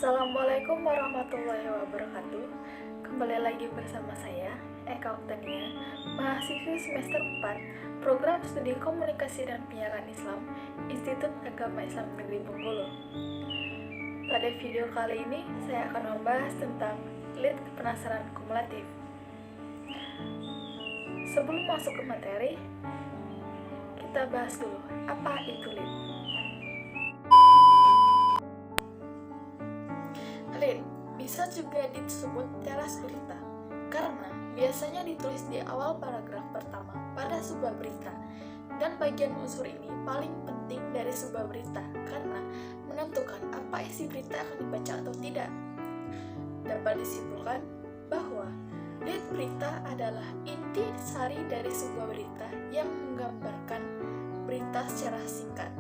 Assalamualaikum warahmatullahi wabarakatuh. Kembali lagi bersama saya, Eka Oktania, mahasiswi semester 4, Program Studi Komunikasi dan Penyiaran Islam, Institut Agama Islam Negeri Bengkulu. Pada video kali ini, saya akan membahas tentang lead penasaran kumulatif. Sebelum masuk ke materi, kita bahas dulu, apa itu lead? Lead bisa juga disebut teras berita karena biasanya ditulis di awal paragraf pertama pada sebuah berita, dan bagian unsur ini paling penting dari sebuah berita karena menentukan apa isi berita akan dibaca atau tidak. Dapat disimpulkan bahwa lead berita adalah inti sari dari sebuah berita yang menggambarkan berita secara singkat.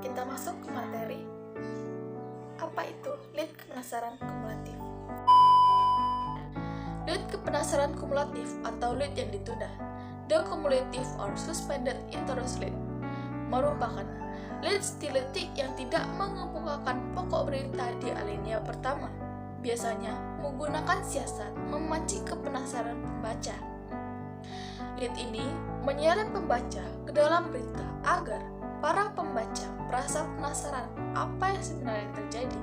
Kita masuk ke materi. Apa itu lead penasaran kumulatif? Lead penasaran kumulatif atau lead yang ditunda, the cumulative or suspended interest lead, merupakan lead stilistik yang tidak mengemukakan pokok berita di alinea pertama, biasanya menggunakan siasat memancing kepenasaran pembaca. Lead ini menyeret pembaca ke dalam berita agar para pembaca merasa penasaran apa yang sebenarnya terjadi.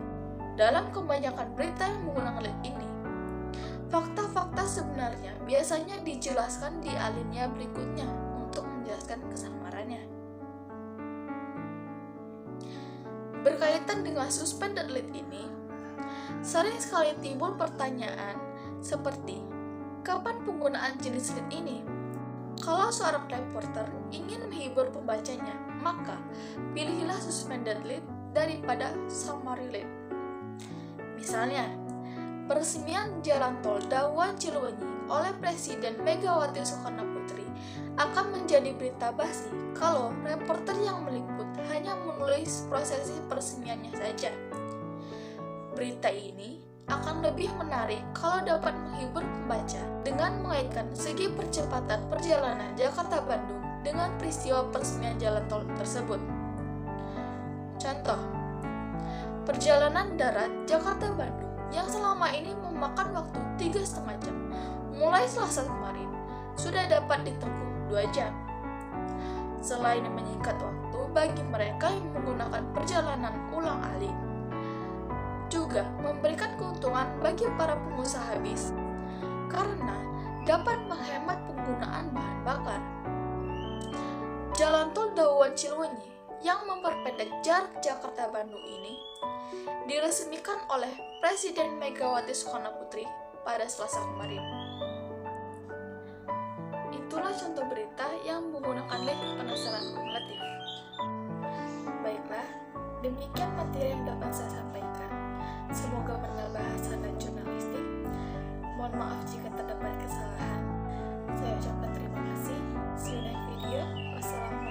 Dalam kebanyakan berita yang menggunakan lead ini, fakta-fakta sebenarnya biasanya dijelaskan di alinea berikutnya untuk menjelaskan kesamarannya. Berkaitan dengan suspended lead ini, sering sekali timbul pertanyaan seperti, kapan penggunaan jenis lead ini? Kalau seorang reporter ingin menghibur pembacanya, maka pilihlah suspended lead daripada summary lead. Misalnya, peresmian jalan tol Dawan Cileunyi oleh Presiden Megawati Soekarno Putri akan menjadi berita basi kalau reporter yang meliput hanya menulis prosesi peresmiannya saja. Berita ini akan lebih menarik kalau dapat menghibur pembaca dengan mengaitkan segi percepatan perjalanan Jakarta-Bandung dengan peristiwa peresmian jalan tol tersebut. Contoh, perjalanan darat Jakarta-Bandung yang selama ini memakan waktu 3,5 jam, mulai Selasa kemarin, sudah dapat ditempuh 2 jam. Selain menyingkat waktu bagi mereka yang menggunakan perjalanan ulang-alik, juga memberikan keuntungan bagi para pengusaha bis karena dapat menghemat penggunaan bahan bakar. Jalan tol Dawan Cileunyi yang memperpendek jarak Jakarta-Bandung ini diresmikan oleh Presiden Megawati Soekarno Putri pada Selasa kemarin. Itulah contoh berita yang menggunakan lead penasaran kumulatif. Baiklah, demikian materi yang dapat saya sampaikan. Semoga benar bahasa dan jurnalistik. Mohon maaf jika terdapat kesalahan. Saya ucapkan terima kasih. See you next video. Wassalamualaikum.